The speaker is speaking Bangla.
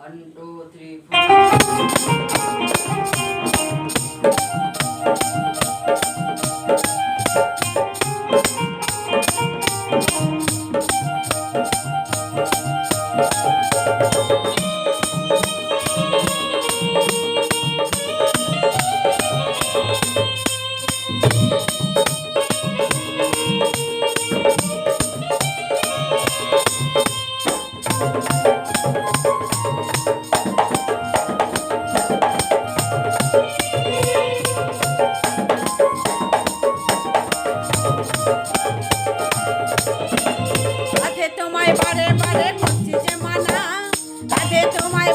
1 2 3 তোমায় বারে বারে করছি যে মানা, রাধে তোমায়